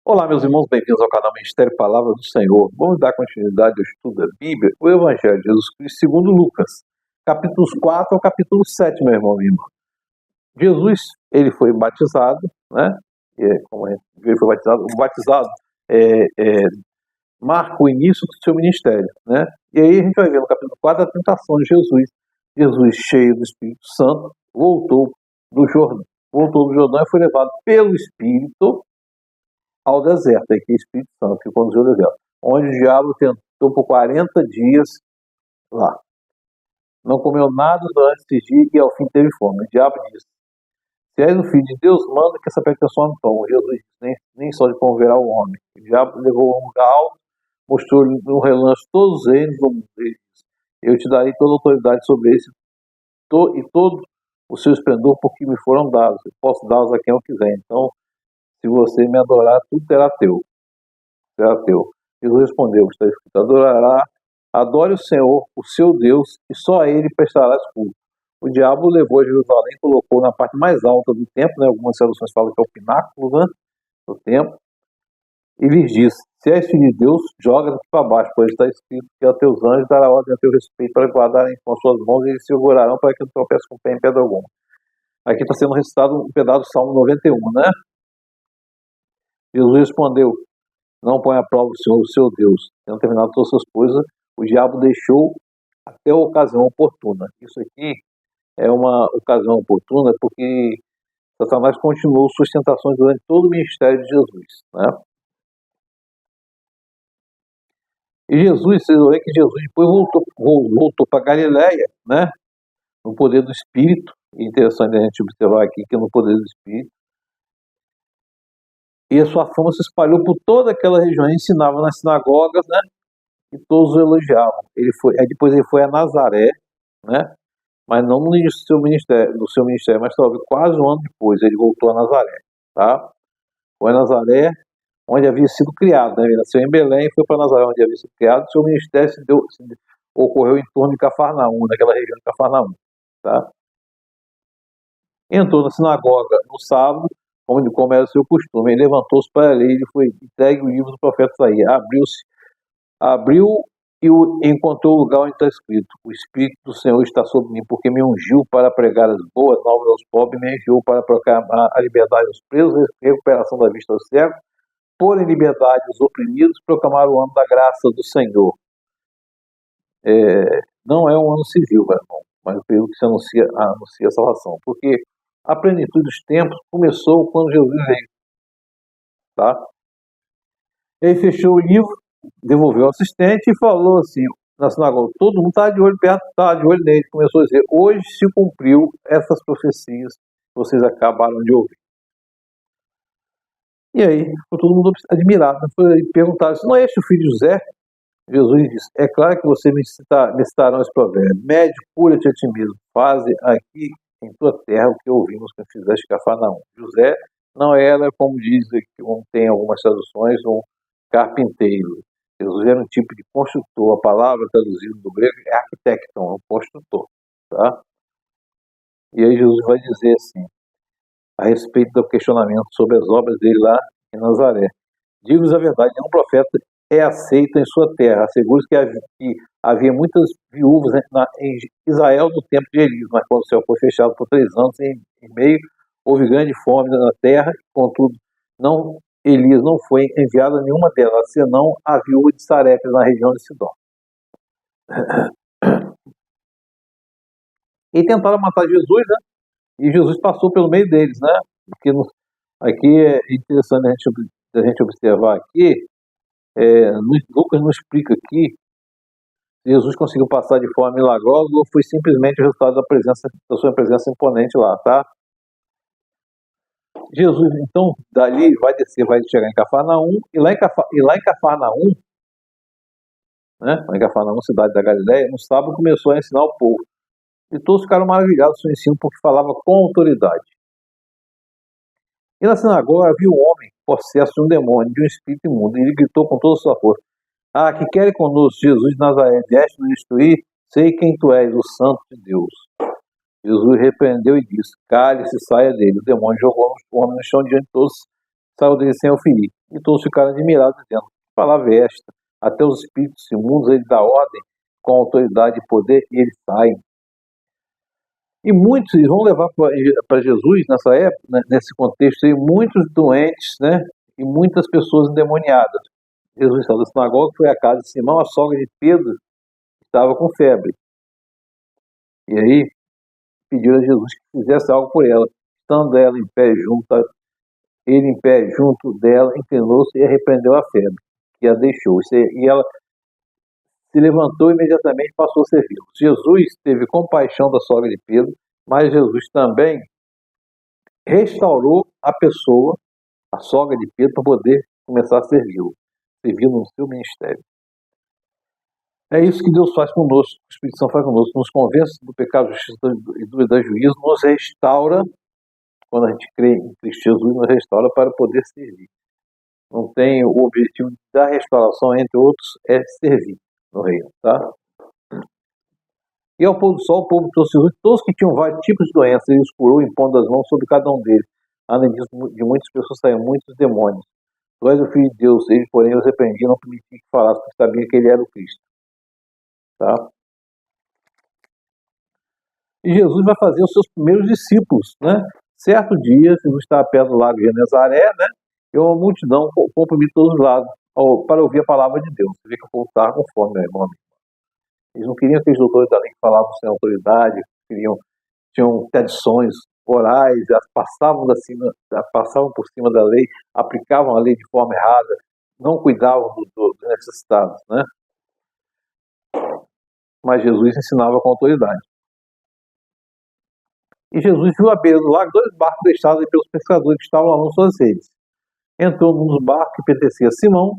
Olá, meus irmãos, bem-vindos ao canal Ministério Palavra do Senhor. Vamos dar continuidade ao estudo da Bíblia, o Evangelho de Jesus Cristo segundo Lucas, capítulos 4 ao capítulo 7, meu irmão e irmã. Jesus, ele foi batizado, né? Como ele foi batizado, o batizado marca o início do seu ministério, né? E aí a gente vai ver no capítulo 4 a tentação de Jesus. Jesus, cheio do Espírito Santo, voltou do Jordão e foi levado pelo Espírito ao deserto, aqui Espírito Santo, que conduziu ao deserto, onde o diabo tentou por 40 dias lá. Não comeu nada durante esse dia e ao fim teve fome. O diabo disse: se és o filho de Deus, manda que essa pedra transforme em pão. Jesus disse: nem só de pão verá o homem. O diabo levou a um lugar alto, mostrou-lhe no relance todos os reinos do mundo. Ele disse: eu te darei toda a autoridade sobre esse e todo o seu esplendor, porque me foram dados. Eu posso dá-los a quem eu quiser. Então, se você me adorar, tudo será teu. Jesus respondeu: está escrito, adore o Senhor, o seu Deus, e só a ele prestarás culto. O diabo levou a Jerusalém, colocou na parte mais alta do templo, né? Algumas traduções falam que é o pináculo, né, do templo, e lhes disse: se és filho de Deus, joga-te para baixo, pois está escrito que aos teus anjos dará ordem a teu respeito para guardarem com as suas mãos e eles se segurarão para que não tropece com o pé em pedra alguma. Aqui está sendo recitado um pedaço do Salmo 91, né? Jesus respondeu: não põe à prova o Senhor, o seu Deus. Tendo terminado todas as suas coisas, o diabo deixou até a ocasião oportuna. Isso aqui é uma ocasião oportuna porque Satanás continuou suas tentações durante todo o ministério de Jesus, né? E Jesus, vocês vão ver que Jesus depois voltou para Galileia, né? No poder do Espírito. É interessante a gente observar aqui que no poder do Espírito. E a sua fama se espalhou por toda aquela região. Ele ensinava nas sinagogas, né? E todos o elogiavam. Depois ele foi a Nazaré, né? Mas não no início do seu ministério, mas talvez quase um ano depois ele voltou a Nazaré, tá? Foi a Nazaré, onde havia sido criado, né? Ele nasceu em Belém e foi para Nazaré, onde havia sido criado. Seu ministério ocorreu em torno de Cafarnaum, naquela região de Cafarnaum, tá? Entrou na sinagoga no sábado, como era o seu costume. Ele levantou-se para ler e foi entregue o livro do profeta Isaías. Abriu e encontrou o lugar onde está escrito: o Espírito do Senhor está sobre mim, porque me ungiu para pregar as boas novas aos pobres, me enviou para proclamar a liberdade aos presos, a recuperação da vista aos cegos, pôr em liberdade os oprimidos, proclamar o ano da graça do Senhor. Não é um ano civil, meu irmão, mas o período que se anuncia a salvação, porque a plenitude dos tempos começou quando Jesus veio, tá? Ele fechou o livro, devolveu ao assistente e falou assim, na sinagoga, todo mundo estava de olho perto, estava de olho nele, começou a dizer: hoje se cumpriu essas profecias que vocês acabaram de ouvir. E aí, ficou todo mundo admirado, perguntaram: se não é este o filho de José? Jesus disse: é claro que você me citarão esse provérbio: médico, cura-te a ti mesmo, faze aqui em tua terra o que ouvimos que fizeste Cafarnaum. José não era, como tem algumas traduções, um carpinteiro. Jesus era um tipo de construtor. A palavra traduzida do grego é arquitecton, um construtor, tá? E aí Jesus vai dizer assim, a respeito do questionamento sobre as obras dele lá em Nazaré: digo-vos a verdade, nenhum profeta é aceito em sua terra. Asseguro-vos que havia muitas viúvas em Israel no tempo de Elias, mas quando o céu foi fechado por 3 anos e meio, houve grande fome na terra. Contudo, Elias não foi enviado a nenhuma delas, senão a viúva de Sarepta, na região de Sidom. E tentaram matar Jesus, né? E Jesus passou pelo meio deles, né? Porque aqui é interessante a gente observar aqui, Lucas não explica aqui se Jesus conseguiu passar de forma milagrosa ou foi simplesmente o resultado da sua presença imponente lá, tá? Jesus, então, dali vai descer, vai chegar em Cafarnaum, e lá em Cafarnaum, né, lá em Cafarnaum, cidade da Galileia, no sábado começou a ensinar o povo. E todos ficaram maravilhados com o seu ensino, porque falava com autoridade. E na sinagoga havia um homem possesso de um demônio, de um espírito imundo, e ele gritou com toda a sua força: ah, que querem conosco, Jesus de Nazaré, vieste nos instruir? Sei quem tu és, o Santo de Deus. Jesus repreendeu e disse: cale-se, saia dele. O demônio jogou o homem no chão diante de todos, saiu dele sem o ferir. E todos ficaram admirados, dizendo: que palavra é esta? Até os espíritos imundos ele dá ordem com autoridade e poder e eles saem. E muitos eles vão levar para Jesus nessa época, né, nesse contexto aí, muitos doentes, né, e muitas pessoas endemoniadas. Jesus estava na sinagoga, foi à casa de Simão, a sogra de Pedro estava com febre. E aí pediram a Jesus que fizesse algo por ela. Estando ela em pé ele em pé junto dela, inclinou-se e repreendeu a febre, que a deixou. E ela se levantou imediatamente e passou a servir. Jesus teve compaixão da sogra de Pedro, mas Jesus também restaurou a pessoa, a sogra de Pedro, para poder começar a servi-lo no seu ministério. É isso que Deus faz conosco, o Espírito Santo faz conosco, nos convence do pecado, justiça e da juízo, nos restaura, quando a gente crê em Cristo Jesus, nos restaura para poder servir. Não tem o objetivo da restauração, entre outros, é servir no reino, tá? E ao pôr do sol, o povo trouxe Jesus, todos que tinham vários tipos de doenças, ele os curou impondo as mãos sobre cada um deles. Além disso, de muitas pessoas saíram muitos demônios. Tu és o Filho de Deus, eles, porém, os repreendiam, não permitiam que falasse, porque sabia que ele era o Cristo. Tá? E Jesus vai fazer os seus primeiros discípulos, né? Certo dia, Jesus estava perto do lago de Genezaré, né? E uma multidão comprimia todos os lados para ouvir a palavra de Deus. Você vê que o povo estava com fome, meu irmão. Eles não queriam aqueles doutores da lei que falavam sem autoridade, tinham tradições orais, passavam por cima da lei, aplicavam a lei de forma errada, não cuidavam dos necessitados, né? Mas Jesus ensinava com autoridade. E Jesus viu à beira do lago 2 barcos deixados pelos pescadores que estavam lavando suas redes. Entrou num dos barcos que pertencia a Simão,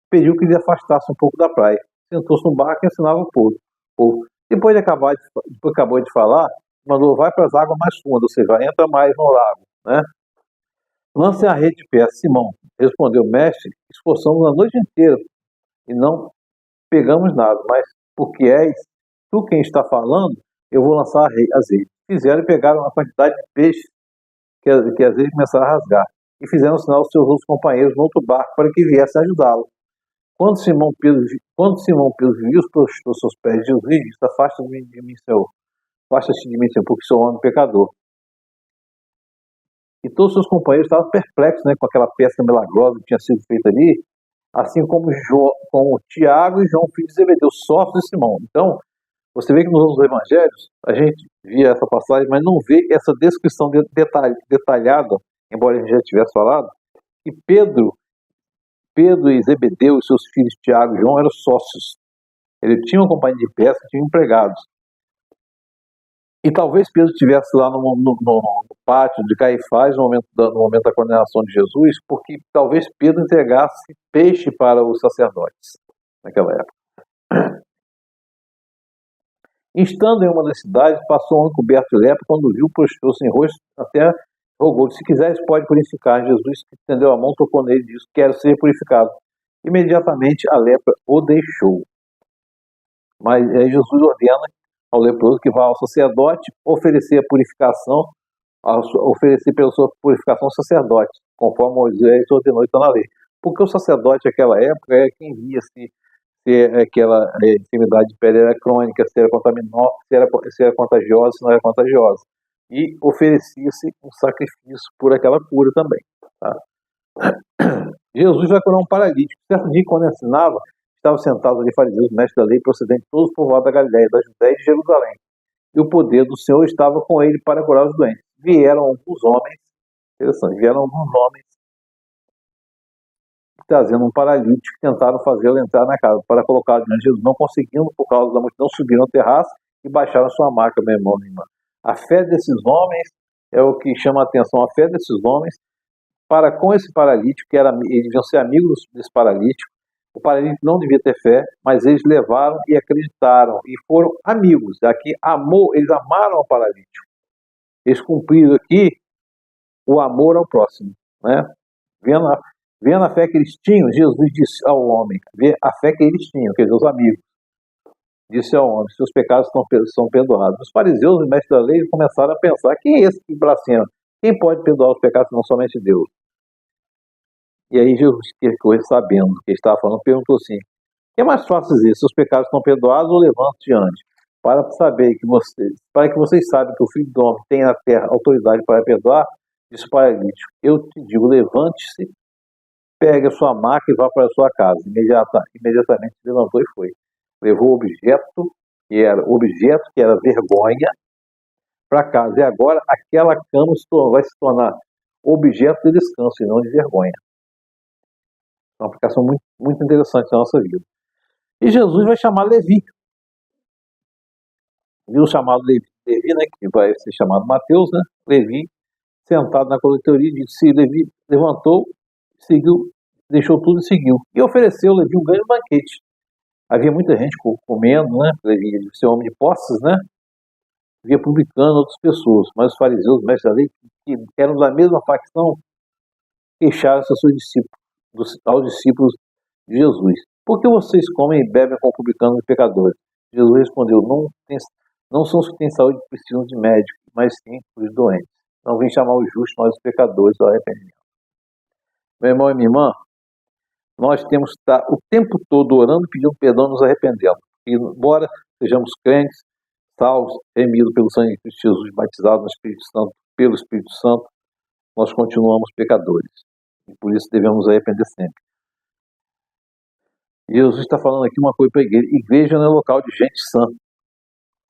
pediu que ele afastasse um pouco da praia. Sentou-se no barco e ensinava o povo. Depois acabou de falar, mandou: vai para as águas mais fundas, ou seja, entra mais no lago, né? Lance a rede de pé. Simão respondeu: mestre, esforçamos a noite inteira e não pegamos nada, mas porque és tu quem está falando, eu vou lançar as redes. Fizeram e pegaram uma quantidade de peixe que as redes começaram a rasgar. E fizeram sinal aos seus outros companheiros no outro barco para que viessem ajudá-lo. Quando Simão Pedro viu, prostrou seus pés de Jesus e disse: afasta-te de mim, Senhor. Afasta-te de mim, Senhor, porque sou homem pecador. E todos os seus companheiros estavam perplexos, né, com aquela pesca milagrosa que tinha sido feita ali, assim como Tiago e João, filho de Zebedeu, sócios de Simão. Então, você vê que nos outros evangelhos, a gente via essa passagem, mas não vê essa descrição detalhada, embora a gente já tivesse falado, que Pedro e Zebedeu e seus filhos Tiago e João eram sócios. Ele tinha uma companhia de pesca, tinha empregados. E talvez Pedro estivesse lá no pátio de Caifás, no momento da condenação de Jesus, porque talvez Pedro entregasse peixe para os sacerdotes naquela época. Estando em uma das cidades, passou um homem coberto de lepra, quando viu, prostrou-se em rosto, até rogou: se quiseres, pode purificar. Jesus estendeu a mão, tocou nele e disse: quero ser purificado. Imediatamente a lepra o deixou. Mas aí Jesus ordena ao leproso que vá ao sacerdote oferecer a purificação, oferecer pela sua purificação ao sacerdote, conforme Moisés ordenou, está na lei. Porque o sacerdote naquela época era quem via se aquela enfermidade de pele era crônica, se era contaminada, se era contagiosa, se não era contagiosa. E oferecia-se um sacrifício por aquela cura também. Tá? Jesus vai curar um paralítico. Certo dia, quando ensinava, estavam sentados ali fariseus, mestres da lei, procedentes de todos os povoados da Galiléia, da Judéia e de Jerusalém. E o poder do Senhor estava com ele para curar os doentes. Vieram alguns homens trazendo um paralítico, tentaram fazê-lo entrar na casa para colocá-lo diante de Jesus. Não conseguindo, por causa da multidão, subiram ao terraço e baixaram a sua maca, meu irmão, minha irmã. A fé desses homens é o que chama a atenção. A fé desses homens para com esse paralítico, eles deviam ser amigos desse paralítico. O paralítico não devia ter fé, mas eles levaram e acreditaram e foram amigos. Aqui, eles amaram o paralítico. Eles cumpriram aqui o amor ao próximo, né? Vendo a fé que eles tinham, Jesus disse ao homem, vê a fé que eles tinham, quer dizer, os amigos, disse ao homem: seus pecados são perdoados. Os fariseus e mestres da lei começaram a pensar: quem é esse que blasfema? Quem pode perdoar os pecados, não somente Deus? E aí Jesus, que ficou sabendo que ele estava falando, perguntou assim: o que é mais fácil dizer, seus pecados estão perdoados ou levante-te ante? Para que vocês saibam que o Filho do Homem tem na terra autoridade para perdoar, disse o paralítico: eu te digo, levante-se, pegue a sua maca e vá para a sua casa. Imediatamente se levantou e foi. Levou o objeto, que era vergonha, para casa. E agora aquela cama vai se tornar objeto de descanso e não de vergonha. É uma aplicação muito, muito interessante na nossa vida. E Jesus vai chamar Levi. Viu o chamado Levi, né, que vai ser chamado Mateus, né? Levi, sentado na coletoria, disse: Levi levantou, seguiu, deixou tudo e seguiu. E ofereceu Levi um grande banquete. Havia muita gente comendo, né? Levi devia ser homem de posses, né? Havia publicano outras pessoas, mas os fariseus, os mestres da lei, que eram da mesma facção, queixaram-se aos discípulos de Jesus: por que vocês comem e bebem com publicanos e pecadores? Jesus respondeu: não são os que têm saúde que precisam de médico, mas sim os doentes. Não vim chamar os justos, mas os pecadores ao arrependimento. Meu irmão e minha irmã, nós temos que estar o tempo todo orando, pedindo perdão e nos arrependendo. E, embora sejamos crentes, salvos, remidos pelo sangue de Cristo Jesus, batizados no Espírito Santo, pelo Espírito Santo, nós continuamos pecadores. E por isso devemos nos arrepender sempre. Jesus está falando aqui uma coisa para a igreja. Igreja não é local de gente sã.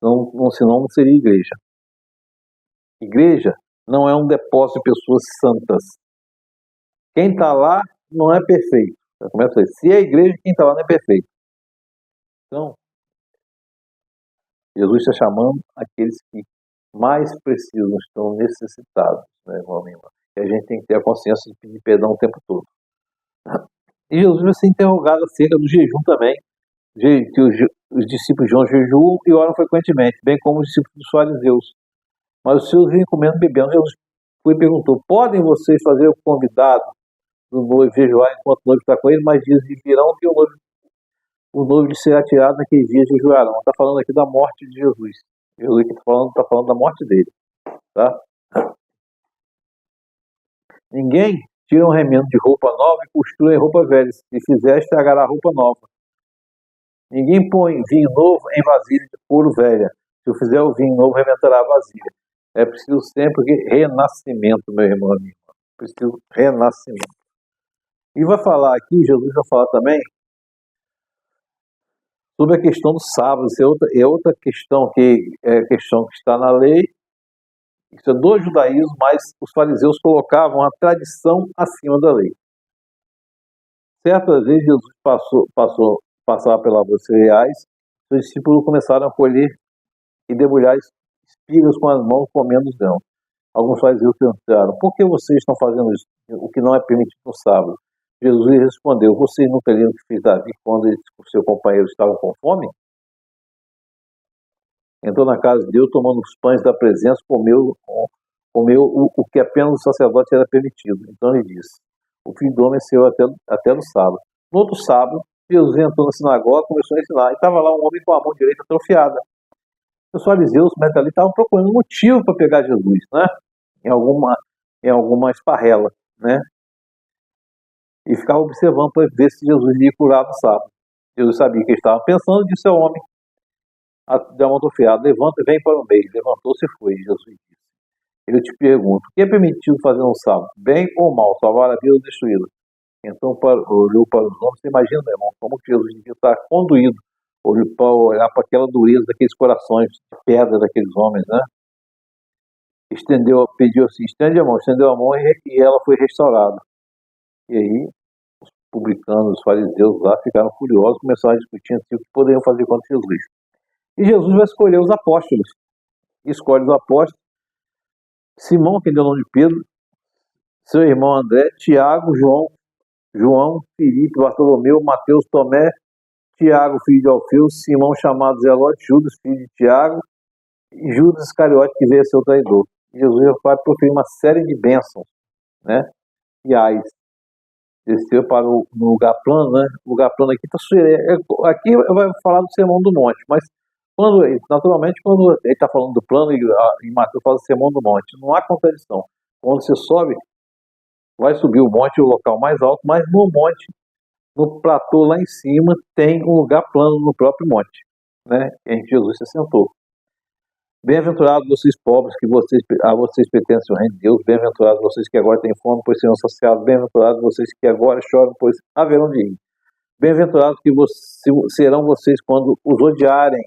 Senão não seria igreja. Igreja não é um depósito de pessoas santas. Quem está lá não é perfeito. Se é igreja, quem está lá não é perfeito. Então, Jesus está chamando aqueles que mais precisam, estão necessitados, né, irmão e irmã? E a gente tem que ter a consciência de pedir perdão o tempo todo. E Jesus vai ser interrogado acerca do jejum também, que os discípulos de João jejuam e oram frequentemente, bem como os discípulos dos fariseus. Mas os seus vinham comendo e bebendo. Jesus foi e perguntou: podem vocês fazer o convidado do noivo jejuar enquanto o noivo está com ele? Mas dizem: virão que o noivo lhe será tirado naqueles dias e jejuarão. Está falando aqui da morte de Jesus. Jesus que está falando da morte dele. Tá? Ninguém tira um remendo de roupa nova e costura em roupa velha. Se fizer, estragará a roupa nova. Ninguém põe vinho novo em vasilha de couro velha. Se eu fizer o vinho novo, reventará a vasilha. É preciso sempre renascimento, meu irmão amigo. Preciso renascimento. E vai falar aqui, Jesus vai falar também sobre a questão do sábado. Isso é outra questão que está na lei. Isso é do judaísmo, mas os fariseus colocavam a tradição acima da lei. Certas vezes Jesus passava pelas lavouras cereais, os discípulos começaram a colher e debulhar espigas com as mãos, comendo os grãos. Alguns fariseus perguntaram: por que vocês estão fazendo isso, o que não é permitido no sábado? Jesus respondeu: vocês nunca leram o que fez Davi quando ele e o seu companheiro estavam com fome? Entrou na casa de Deus, tomando os pães da presença, comeu o que apenas o sacerdote era permitido. Então ele disse: o Filho do Homem é seu até no sábado. No outro sábado, Jesus entrou na sinagoga, começou a ensinar, e estava lá um homem com a mão direita atrofiada. Os fariseus, ali, estavam procurando motivo para pegar Jesus, né? Em alguma esparrela, né? E ficavam observando para ver se Jesus ia curar no sábado. Jesus sabia que ele estava pensando, disse ao homem de mão atrofiada: levanta e vem para o meio. Levantou-se e foi. Jesus disse: eu te pergunto, o que é permitido fazer no sábado? Bem ou mal? Salvar a vida ou destruí-la? Então olhou para os homens. Você imagina, meu irmão, como que Jesus devia estar conduído, olhar para aquela dureza daqueles corações de pedra daqueles homens, né? Pediu assim: estendeu a mão e ela foi restaurada. E aí os publicanos, os fariseus lá ficaram furiosos, começaram a discutir assim, o que poderiam fazer contra Jesus. E Jesus vai escolher os apóstolos. Escolhe os apóstolos: Simão, que deu o nome de Pedro, seu irmão André, Tiago, João, Filipe, Bartolomeu, Mateus, Tomé, Tiago, filho de Alfeu, Simão, chamado Zelote, Judas, filho de Tiago, e Judas Iscariote, que veio a ser o traidor. E Jesus vai proferir uma série de bênçãos, né? E ais. Desceu para no lugar plano, né? O lugar plano aqui está aqui vai falar do Sermão do Monte, mas naturalmente quando ele está falando do plano e Mateus fala do Sermão do Monte, não há contradição. Quando você sobe vai subir o monte, o local mais alto, mas no monte, no platô lá em cima, tem um lugar plano no próprio monte, né? Em que Jesus se assentou. Bem-aventurados vocês pobres, que a vocês pertence o reino de Deus. Bem-aventurados vocês que agora têm fome, pois serão saciados. Bem-aventurados vocês que agora choram, pois haverão de rir. Bem-aventurados que serão vocês quando os odiarem,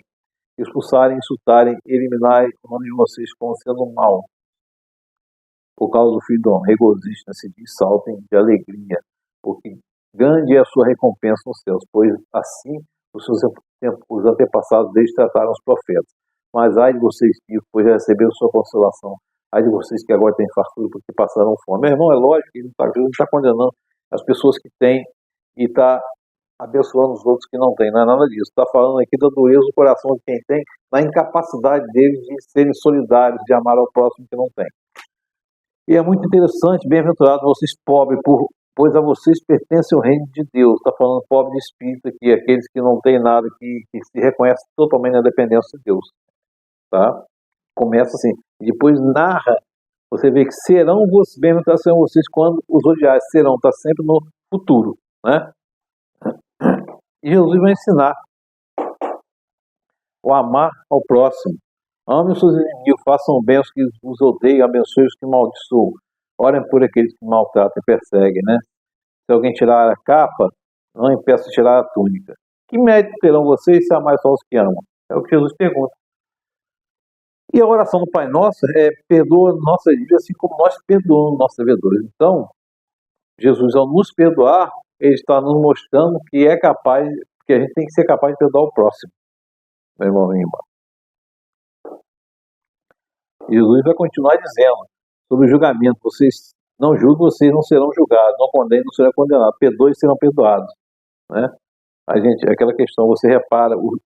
expulsarem, insultarem, eliminarem o nome de vocês como sendo mal. Por causa do Filho do Homem, regozijem-se e saltem de alegria, porque grande é a sua recompensa nos céus, pois assim os antepassados deles trataram os profetas. Mas ai de vocês, filhos, pois já receberam sua consolação. Ai de vocês que agora têm fartura, porque passaram fome. Meu irmão, é lógico que ele não está condenando as pessoas que têm e está abençoando os outros que não têm. Não é nada disso. Está falando aqui da dureza do coração de quem tem, da incapacidade deles de serem solidários, de amar ao próximo que não tem. E é muito interessante, bem-aventurados vocês pobres, pois a vocês pertence o reino de Deus. Está falando pobre de espírito aqui, aqueles que não têm nada, que se reconhecem totalmente na dependência de Deus. Tá? Começa assim, e depois narra, você vê que serão vocês, bem-aventurados serão vocês quando os odiarem, serão, está sempre no futuro, né? E Jesus vai ensinar o amar ao próximo. Amem os seus inimigos, façam bem aos que os odeiam, abençoem os que maldiçoam. Orem por aqueles que maltratam e perseguem, né? Se alguém tirar a capa, não impeça de tirar a túnica. Que mérito terão vocês se amar só os que amam? É o que Jesus pergunta. E a oração do Pai Nosso é: perdoa nossas dívidas assim como nós perdoamos nossos devedores. Então, Jesus, ao nos perdoar, ele está nos mostrando que é capaz, que a gente tem que ser capaz de perdoar o próximo. Meu irmão, minha irmã. Jesus vai continuar dizendo sobre o julgamento: vocês não julguem, vocês não serão julgados, não condenem, não serão condenados, perdoem, serão perdoados, né? A gente, aquela questão, você repara o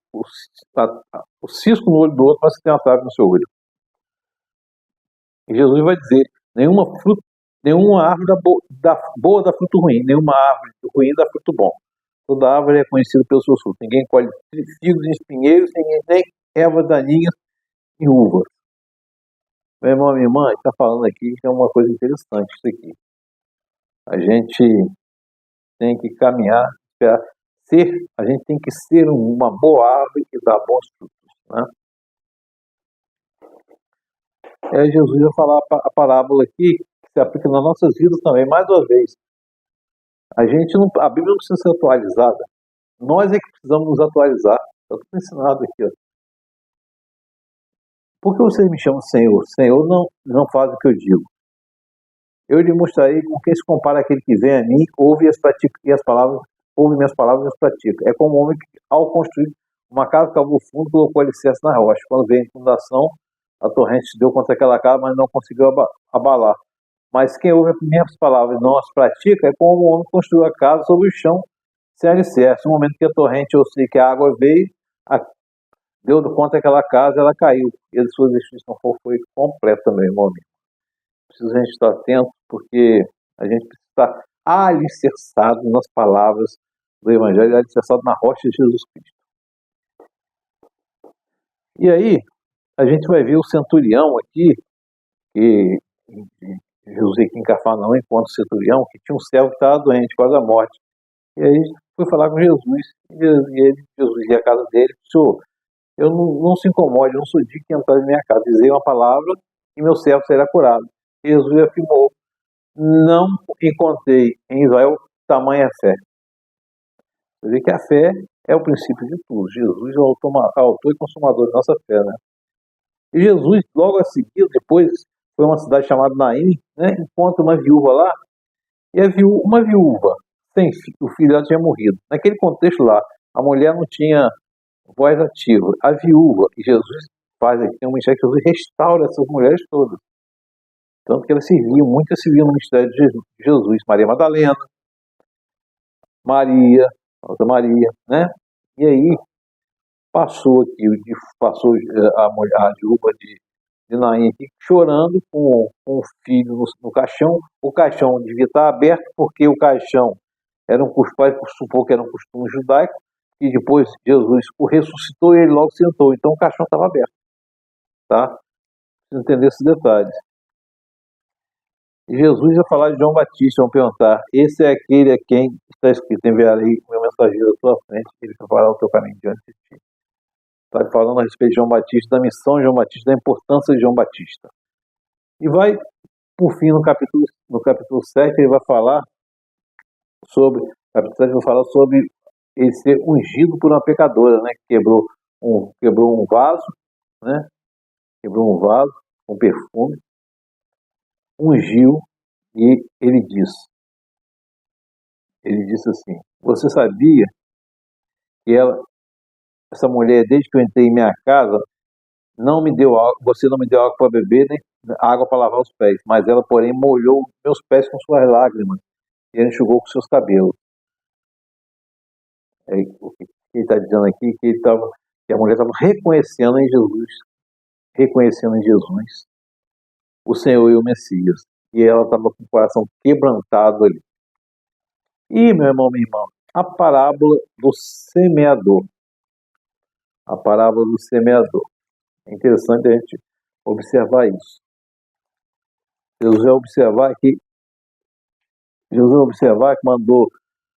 cisco no olho do outro, mas que tem uma trave no seu olho. E Jesus vai dizer: nenhuma árvore boa dá fruto ruim, nenhuma árvore ruim dá fruto bom. Toda árvore é conhecida pelos seus frutos. Ninguém colhe figos em espinheiros, ninguém tem ervas daninhas em uvas. Meu irmão, minha irmã, está falando aqui que é uma coisa interessante isso aqui. A gente tem que caminhar, a gente tem que ser uma boa árvore e dar bons frutos, né? Jesus vai falar a parábola aqui, que se aplica nas nossas vidas também, mais uma vez. A Bíblia não precisa ser atualizada. Nós é que precisamos nos atualizar. Está tudo ensinado aqui, ó. Por que vocês me chamam Senhor? Senhor não faz o que eu digo. Eu lhe mostrarei com quem se compara aquele que vem a mim, ouve minhas palavras e as pratica. É como um homem que, ao construir uma casa, cavou fundo, colocou alicerce na rocha. Quando veio a inundação, a torrente se deu contra aquela casa, mas não conseguiu abalar. Mas quem ouve as minhas palavras e não as pratica, é como um homem que construiu a casa sobre o chão sem alicerce. No momento que a torrente, ou seja, que a água veio, deu contra aquela casa, ela caiu. E a sua destruição foi completa, meu irmão. Precisa a gente estar atento, porque a gente precisa estar alicerçado nas palavras do Evangelho, alicerçado na rocha de Jesus Cristo. E aí, a gente vai ver o centurião aqui, que Jesus aqui em Cafarnaum, enquanto centurião, que tinha um servo que estava doente, quase à morte. E aí foi falar com Jesus, e Jesus ia à casa dele: Senhor, eu não se incomode, eu não sou digno de entrar na minha casa, dizei uma palavra e meu servo será curado. E Jesus afirmou: não encontrei em Israel tamanha fé. Você vê que a fé é o princípio de tudo. Jesus é o autor e consumador da nossa fé, né? E Jesus, logo a seguir, depois, foi uma cidade chamada Naim, né? Encontra uma viúva lá, e uma viúva, o filho dela tinha morrido. Naquele contexto lá, a mulher não tinha voz ativa. A viúva, e Jesus faz aqui, tem um ministério que Jesus restaura essas mulheres todas. Tanto que elas muitas serviam no ministério de Jesus. Maria Madalena, outra Maria, né? E aí, passou a viúva de Naim aqui, chorando com o filho no caixão. O caixão devia estar aberto, porque o caixão os pais supor que era um costume judaico, e depois Jesus o ressuscitou e ele logo sentou. Então o caixão estava aberto. Tá? Precisa entender esses detalhes. E Jesus vai falar de João Batista, vão perguntar, esse é aquele a quem está escrito, enviarei o meu mensageiro à tua frente, ele preparará o teu caminho diante de ti. Está falando a respeito de João Batista, da missão de João Batista, da importância de João Batista. E vai, por fim, no capítulo 7, ele vai falar sobre, ele ser ungido por uma pecadora, né? Quebrou um vaso, né? Quebrou um vaso com perfume, ungiu, e ele disse assim, você sabia que essa mulher, desde que eu entrei em minha casa, não me deu água, você não me deu água para beber, nem água para lavar os pés, mas ela, porém, molhou meus pés com suas lágrimas e enxugou com seus cabelos. O que ele está dizendo aqui que a mulher estava reconhecendo em Jesus o Senhor e o Messias, e ela estava com o coração quebrantado ali. E, meu irmão, minha irmã, a parábola do semeador. A parábola do semeador. É interessante a gente observar isso. Jesus vai observar que mandou,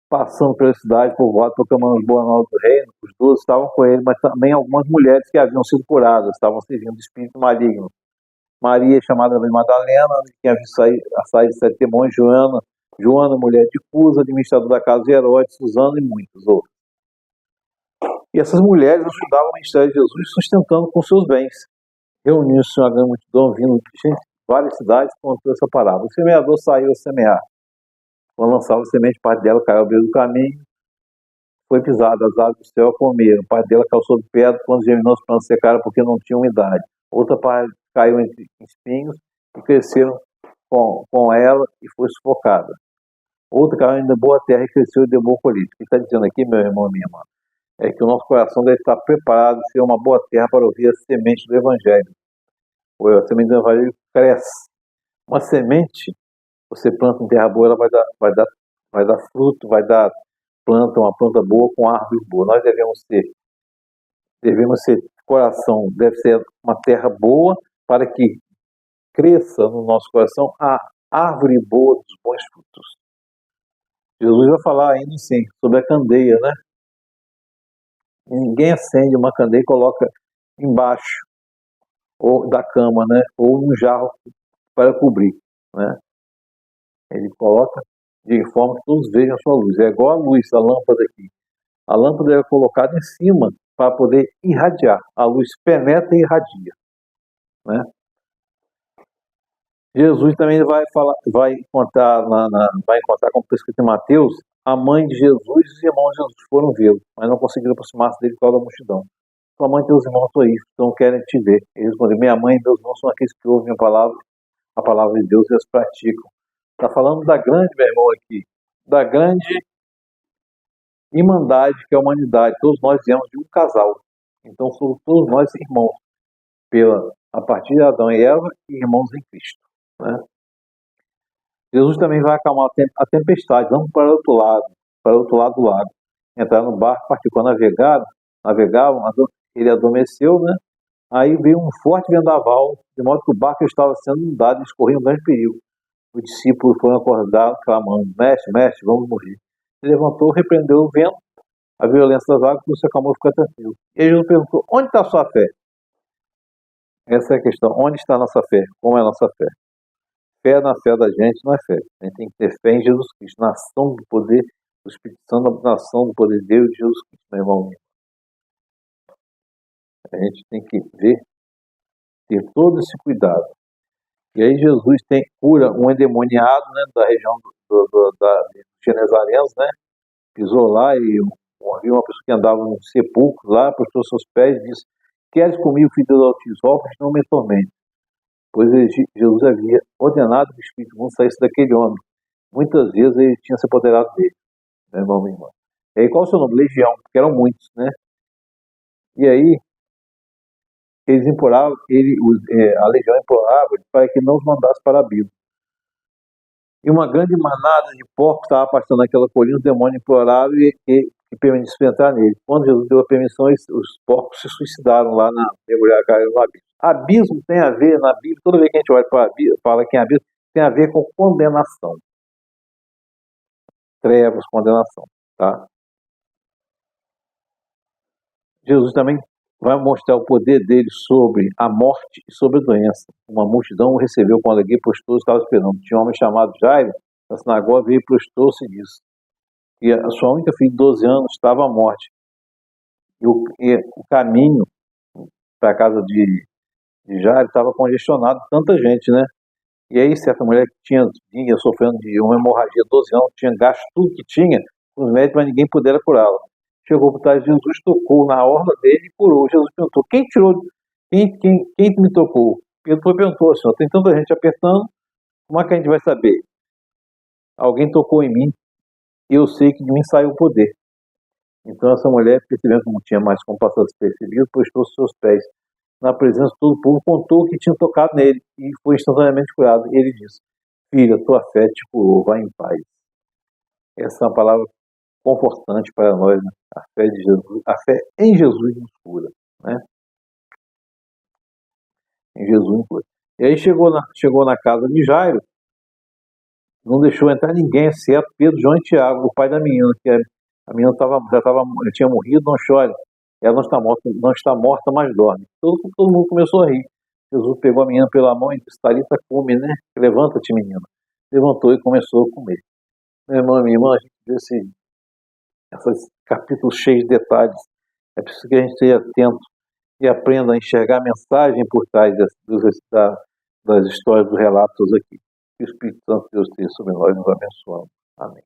passando pela cidade, povoado, proclamando as boas novas do reino. Os 12 estavam com ele, mas também algumas mulheres que haviam sido curadas, estavam servindo de espírito maligno. Maria, chamada de Madalena, que havia saído de 7 demônios, Joana, mulher de Cusa, administradora da casa de Herodes, Susana e muitos outros. E essas mulheres ajudavam o ministério de Jesus, sustentando com seus bens. Reuniu-se uma grande multidão, vindo de várias cidades, contou essa parábola. O semeador saiu a semear. Quando lançava a semente, parte dela caiu ao meio do caminho, foi pisada, as aves do céu a comeram. Parte dela caiu sobre pedra, quando germinou, os plantas secaram porque não tinham umidade. Outra parte caiu entre espinhos e cresceram com ela e foi sufocada. Outra caiu em boa terra e cresceu e deu boa colheita. O que está dizendo aqui, meu irmão e minha irmã, é que o nosso coração deve estar preparado a ser uma boa terra para ouvir a semente do Evangelho. A semente do Evangelho cresce. Uma semente, você planta em terra boa, ela vai dar fruto, vai dar uma planta boa com árvores boas. Nós devemos ser coração, deve ser uma terra boa para que cresça no nosso coração a árvore boa dos bons frutos. Jesus vai falar ainda assim, sobre a candeia, né? Ninguém acende uma candeia e coloca embaixo ou da cama, né? Ou num jarro para cobrir, né? Ele coloca de forma que todos vejam a sua luz. É igual a luz, a lâmpada aqui. A lâmpada é colocada em cima para poder irradiar. A luz penetra e irradia, né? Jesus também vai encontrar, como está escrito em Mateus, a mãe de Jesus e os irmãos de Jesus foram vê-lo, mas não conseguiram aproximar-se dele por causa da multidão. Sua mãe e teus irmãos estão aí, não querem te ver. Ele respondeu, minha mãe e meus irmãos são aqueles que ouvem a palavra de Deus e as praticam. Está falando da grande, meu irmão, aqui, da grande irmandade que é a humanidade. Todos nós viemos de um casal. Então somos todos nós irmãos, a partir de Adão e Eva, e irmãos em Cristo, né? Jesus também vai acalmar a tempestade. Vamos para o outro lado do lago. Entrar no barco, partiu. Quando navegavam, ele adormeceu, né? Aí veio um forte vendaval, de modo que o barco estava sendo inundado e escorria um grande perigo. Os discípulos foram acordados, clamando, mestre, vamos morrer. Ele levantou, repreendeu o vento, a violência das águas, e se acalmou e ficou tranquilo. E Jesus perguntou, onde está a sua fé? Essa é a questão, onde está a nossa fé? Como é a nossa fé? Fé na fé da gente não é fé. A gente tem que ter fé em Jesus Cristo, na ação do poder do Espírito Santo, na ação do poder de Deus e de Jesus Cristo, meu irmão. A gente tem que ter todo esse cuidado. E aí Jesus cura um endemoniado, né, da região dos Genezarenos, né? Pisou lá e havia uma pessoa que andava num sepulcro lá, postou seus pés e disse, queres comigo, filho do Altíssimo, não me tormente. Pois Jesus havia ordenado que o Espírito Imundo saísse daquele homem. Muitas vezes ele tinha se apoderado dele, meu irmão, minha irmã. E aí qual o seu nome? Legião, porque eram muitos, né? E aí eles imploravam, a legião implorava para que não os mandasse para a Bíblia. E uma grande manada de porcos estava passando naquela colina, os demônios imploravam que permitisse entrar nele. Quando Jesus deu a permissão, os porcos se suicidaram lá mergulharam, caíram no abismo. Abismo tem a ver na Bíblia, toda vez que a gente olha para a Bíblia, fala que em abismo, tem a ver com condenação. Trevas, condenação, tá? Jesus também vai mostrar o poder dele sobre a morte e sobre a doença. Uma multidão o recebeu com alegria, prostrou-se, estava esperando. Tinha um homem chamado Jairo, da sinagoga, veio e prostrou-se e disse que a sua única filha de 12 anos estava à morte. E o caminho para a casa de Jairo estava congestionado, tanta gente, né? E aí, certa mulher que vinha sofrendo de uma hemorragia há 12 anos, tinha gasto tudo que tinha com os médicos, mas ninguém pudera curá-la. Chegou por trás de Jesus, tocou na orla dele e curou. Jesus perguntou, quem me tocou? Pedro perguntou, Senhor, tem tanta gente apertando, como é que a gente vai saber? Alguém tocou em mim e eu sei que de mim saiu o poder. Então essa mulher, percebendo que não tinha mais como passar despercebido, postou seus pés na presença de todo o povo, contou que tinha tocado nele e foi instantaneamente curado. E ele disse, filha, tua fé te curou, vai em paz. Essa é uma palavra confortante para nós, né? A fé de Jesus, a fé em Jesus nos cura, né? Em Jesus nos cura. E aí chegou na casa de Jairo, não deixou entrar ninguém, exceto Pedro, João e Tiago, o pai da menina, que a menina já tinha morrido, não chore. Ela não está morta, mas dorme. Todo mundo começou a rir. Jesus pegou a menina pela mão e disse, Talita, come, né? Levanta-te, menina. Levantou e começou a comer. Meu irmão e minha irmã, a gente vê esses capítulos cheios de detalhes. É preciso que a gente esteja atento e aprenda a enxergar a mensagem por trás das histórias, dos relatos aqui. Que o Espírito Santo de Deus esteja sobre nós, nos abençoando. Amém.